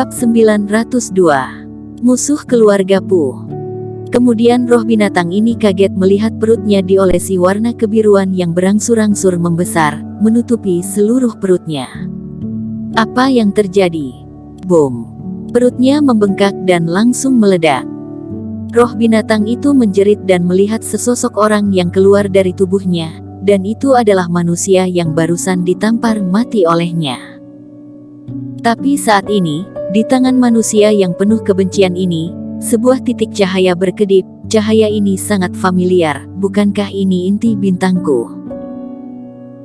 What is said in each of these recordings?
Bab 902. Musuh keluarga Pu. Kemudian roh binatang ini kaget melihat perutnya diolesi warna kebiruan yang berangsur-angsur membesar, menutupi seluruh perutnya. Apa yang terjadi? Bom! Perutnya membengkak dan langsung meledak. Roh binatang itu menjerit dan melihat sesosok orang yang keluar dari tubuhnya, dan itu adalah manusia yang barusan ditampar mati olehnya. Tapi saat ini, di tangan manusia yang penuh kebencian ini, sebuah titik cahaya berkedip. Cahaya ini sangat familiar, bukankah ini inti bintangku?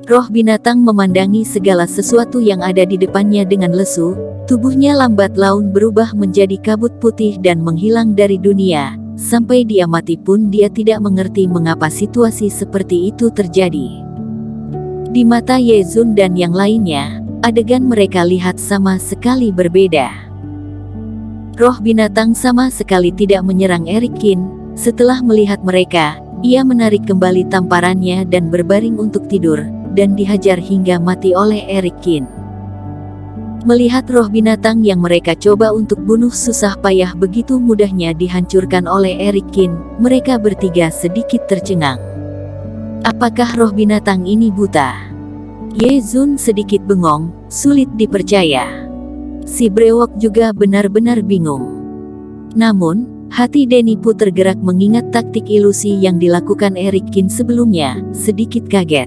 Roh binatang memandangi segala sesuatu yang ada di depannya dengan lesu, tubuhnya lambat laun berubah menjadi kabut putih dan menghilang dari dunia, sampai dia mati pun dia tidak mengerti mengapa situasi seperti itu terjadi. Di mata Ye Zun dan yang lainnya, adegan mereka lihat sama sekali berbeda. Roh binatang sama sekali tidak menyerang Eric Kin. Setelah melihat mereka, ia menarik kembali tamparannya dan berbaring untuk tidur, dan dihajar hingga mati oleh Eric Kin. Melihat roh binatang yang mereka coba untuk bunuh susah payah begitu mudahnya dihancurkan oleh Eric Kin, mereka bertiga sedikit tercengang. Apakah roh binatang ini buta? Ye Zun sedikit bengong, sulit dipercaya. Si brewok juga benar-benar bingung. Namun, hati Denny Pu tergerak mengingat taktik ilusi yang dilakukan Eric Kin sebelumnya, sedikit kaget.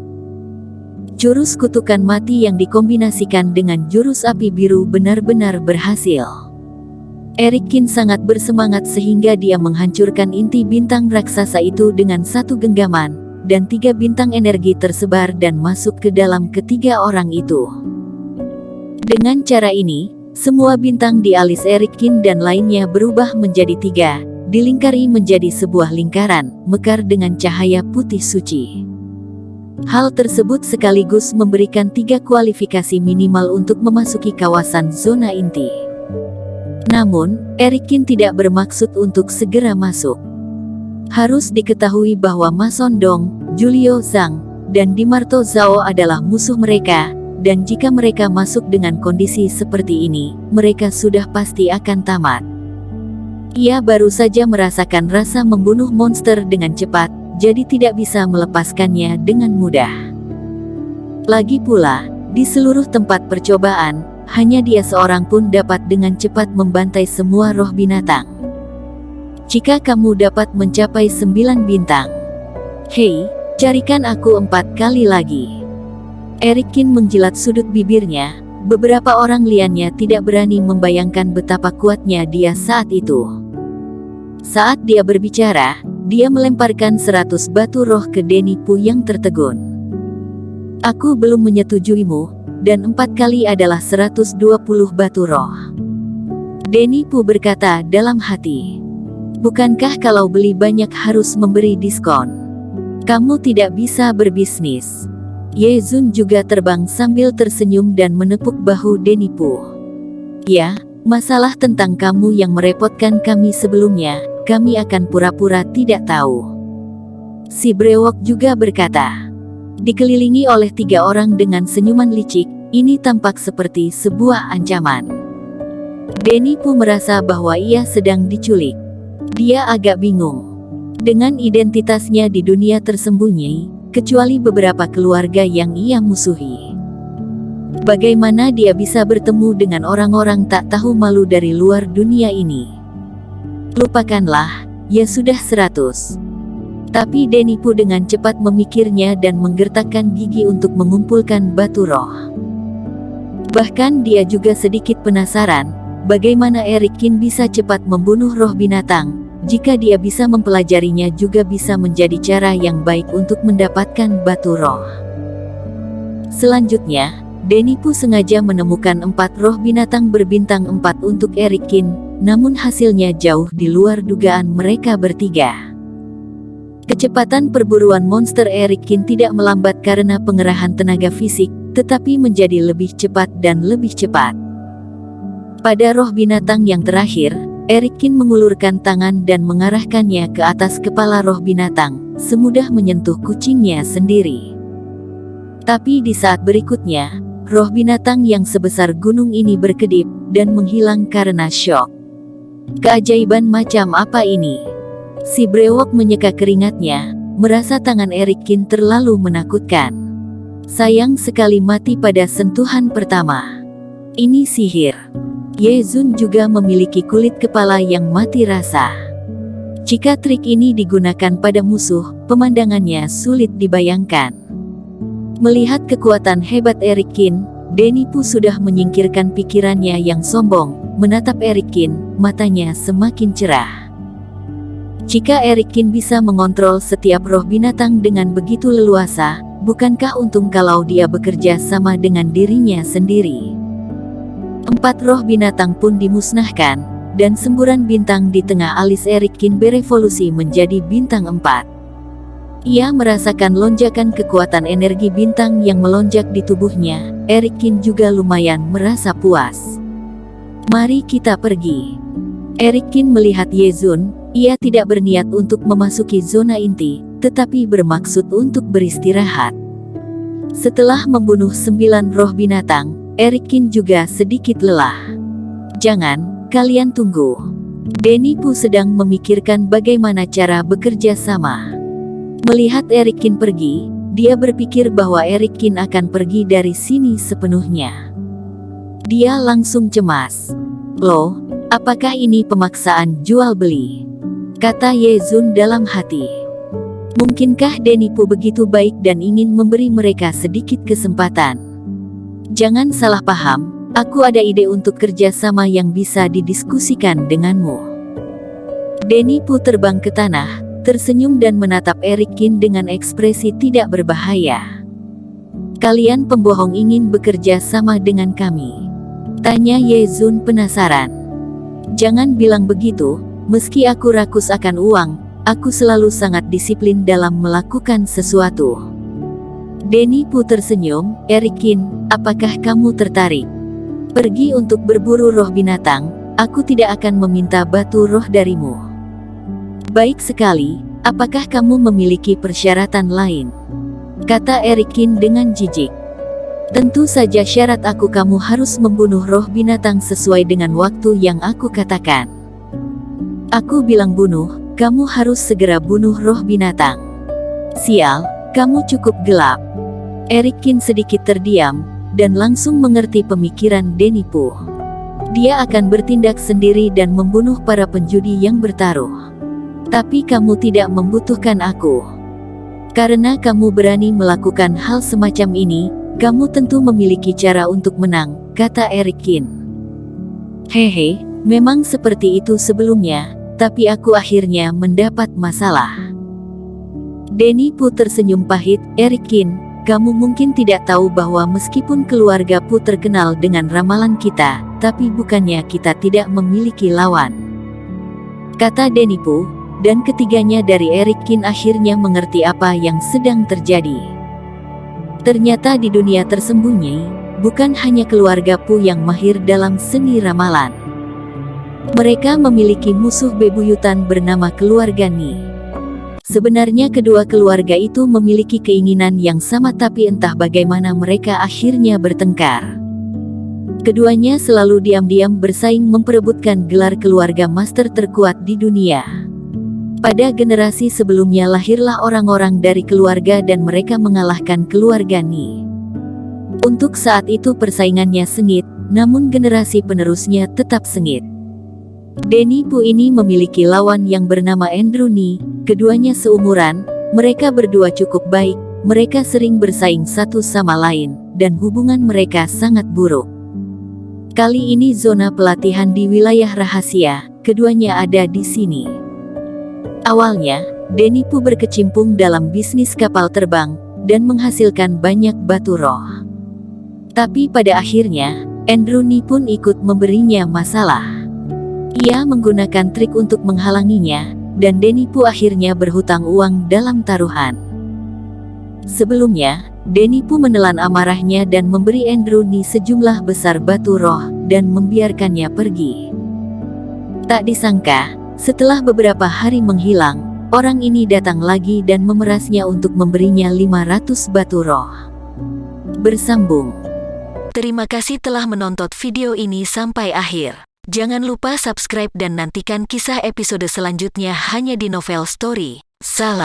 Jurus kutukan mati yang dikombinasikan dengan jurus api biru benar-benar berhasil. Eric Kin sangat bersemangat sehingga dia menghancurkan inti bintang raksasa itu dengan satu genggaman, dan 3 bintang energi tersebar dan masuk ke dalam ketiga orang itu. Dengan cara ini, semua bintang di alis Eric Kin dan lainnya berubah menjadi 3, dilingkari menjadi sebuah lingkaran, mekar dengan cahaya putih suci. Hal tersebut sekaligus memberikan 3 kualifikasi minimal untuk memasuki kawasan zona inti. Namun, Eric Kin tidak bermaksud untuk segera masuk. Harus diketahui bahwa Ma Sondong, Julio Zhang, dan Dimarto Zhao adalah musuh mereka. Dan jika mereka masuk dengan kondisi seperti ini, mereka sudah pasti akan tamat. Ia baru saja merasakan rasa membunuh monster dengan cepat, jadi tidak bisa melepaskannya dengan mudah. Lagi pula, di seluruh tempat percobaan, hanya dia seorang pun dapat dengan cepat membantai semua roh binatang. Jika kamu dapat mencapai 9 bintang, hei, carikan aku 4 kali lagi. Eric Kin menjilat sudut bibirnya. Beberapa orang liannya tidak berani membayangkan betapa kuatnya dia saat itu. Saat dia berbicara, dia melemparkan 100 batu roh ke Denny Pu yang tertegun. Aku belum menyetujuimu, dan 4 kali adalah 120 batu roh. Denny Pu berkata dalam hati. Bukankah kalau beli banyak harus memberi diskon? Kamu tidak bisa berbisnis. Ye Zun juga terbang sambil tersenyum dan menepuk bahu Denny Pu. Ya, masalah tentang kamu yang merepotkan kami sebelumnya, kami akan pura-pura tidak tahu. Si brewok juga berkata. Dikelilingi oleh 3 orang dengan senyuman licik, ini tampak seperti sebuah ancaman. Denny Pu merasa bahwa ia sedang diculik. Dia agak bingung. Dengan identitasnya di dunia tersembunyi, kecuali beberapa keluarga yang ia musuhi. Bagaimana dia bisa bertemu dengan orang-orang tak tahu malu dari luar dunia ini? Lupakanlah, ya sudah 100. Tapi Denny Pu dengan cepat memikirnya dan menggertakkan gigi untuk mengumpulkan batu roh. Bahkan dia juga sedikit penasaran, bagaimana Eric Kin bisa cepat membunuh roh binatang. Jika dia bisa mempelajarinya juga bisa menjadi cara yang baik untuk mendapatkan batu roh. Selanjutnya, Denny Pu sengaja menemukan 4 roh binatang berbintang 4 untuk Eric Kin, namun hasilnya jauh di luar dugaan mereka bertiga. Kecepatan perburuan monster Eric Kin tidak melambat karena pengerahan tenaga fisik, tetapi menjadi lebih cepat dan lebih cepat. Pada roh binatang yang terakhir, Eric Kin mengulurkan tangan dan mengarahkannya ke atas kepala roh binatang, semudah menyentuh kucingnya sendiri. Tapi di saat berikutnya, roh binatang yang sebesar gunung ini berkedip dan menghilang karena syok. Keajaiban macam apa ini? Si brewok menyeka keringatnya, merasa tangan Erikin terlalu menakutkan. Sayang sekali mati pada sentuhan pertama. Ini sihir. Ye Zun juga memiliki kulit kepala yang mati rasa. Jika trik ini digunakan pada musuh, pemandangannya sulit dibayangkan. Melihat kekuatan hebat Erikin, Denipu sudah menyingkirkan pikirannya yang sombong, menatap Erikin, matanya semakin cerah. Jika Erikin bisa mengontrol setiap roh binatang dengan begitu leluasa, bukankah untung kalau dia bekerja sama dengan dirinya sendiri? 4 roh binatang pun dimusnahkan, dan semburan bintang di tengah alis Erikin berevolusi menjadi bintang 4. Ia merasakan lonjakan kekuatan energi bintang yang melonjak di tubuhnya. Erikin juga lumayan merasa puas. Mari kita pergi. Erikin melihat Ye Zun. Ia tidak berniat untuk memasuki zona inti, tetapi bermaksud untuk beristirahat. Setelah membunuh 9 roh binatang, Erikin juga sedikit lelah. Jangan, kalian tunggu. Denipu sedang memikirkan bagaimana cara bekerja sama. Melihat Erikin pergi, dia berpikir bahwa Erikin akan pergi dari sini sepenuhnya. Dia langsung cemas. Loh, apakah ini pemaksaan jual beli? Kata Ye Zun dalam hati. Mungkinkah Denipu begitu baik dan ingin memberi mereka sedikit kesempatan? Jangan salah paham, aku ada ide untuk kerjasama yang bisa didiskusikan denganmu. Denipu terbang ke tanah, tersenyum dan menatap Erikin dengan ekspresi tidak berbahaya. Kalian pembohong ingin bekerja sama dengan kami? Tanya Ye Zun penasaran. Jangan bilang begitu. Meski aku rakus akan uang, aku selalu sangat disiplin dalam melakukan sesuatu. Denipu tersenyum. Erikin, apakah kamu tertarik? Pergi untuk berburu roh binatang, aku tidak akan meminta batu roh darimu. Baik sekali, apakah kamu memiliki persyaratan lain? Kata Erikin dengan jijik. Tentu saja syarat aku, kamu harus membunuh roh binatang sesuai dengan waktu yang aku katakan. Aku bilang bunuh, kamu harus segera bunuh roh binatang. Sial, kamu cukup gelap. Erikin sedikit terdiam, dan langsung mengerti pemikiran Denipu. Dia akan bertindak sendiri dan membunuh para penjudi yang bertaruh. Tapi kamu tidak membutuhkan aku. Karena kamu berani melakukan hal semacam ini, kamu tentu memiliki cara untuk menang, kata Erikin. Hehe, memang seperti itu sebelumnya. Tapi aku akhirnya mendapat masalah. Denipu tersenyum pahit. Erikin, kamu mungkin tidak tahu bahwa meskipun keluarga Pu terkenal dengan ramalan kita, tapi bukannya kita tidak memiliki lawan. Kata Denipu, dan ketiganya dari Erikin akhirnya mengerti apa yang sedang terjadi. Ternyata di dunia tersembunyi, bukan hanya keluarga Pu yang mahir dalam seni ramalan. Mereka memiliki musuh bebuyutan bernama keluarga Ni. Sebenarnya kedua keluarga itu memiliki keinginan yang sama, tapi entah bagaimana mereka akhirnya bertengkar. Keduanya selalu diam-diam bersaing memperebutkan gelar keluarga master terkuat di dunia. Pada generasi sebelumnya lahirlah orang-orang dari keluarga dan mereka mengalahkan keluarga Ni. Untuk saat itu persaingannya sengit, namun generasi penerusnya tetap sengit. Denipu ini memiliki lawan yang bernama Andrew Ni. Keduanya seumuran, mereka berdua cukup baik, mereka sering bersaing satu sama lain, dan hubungan mereka sangat buruk. Kali ini zona pelatihan di wilayah rahasia, keduanya ada di sini. Awalnya, Denipu berkecimpung dalam bisnis kapal terbang, dan menghasilkan banyak batu roh. Tapi pada akhirnya, Andrew Ni pun ikut memberinya masalah. Ia menggunakan trik untuk menghalanginya, dan Denipu akhirnya berhutang uang dalam taruhan. Sebelumnya, Denipu menelan amarahnya dan memberi Andrew Ni sejumlah besar batu roh, dan membiarkannya pergi. Tak disangka, setelah beberapa hari menghilang, orang ini datang lagi dan memerasnya untuk memberinya 500 batu roh. Bersambung. Terima kasih telah menonton video ini sampai akhir. Jangan lupa subscribe dan nantikan kisah episode selanjutnya hanya di Novel Story. Salam.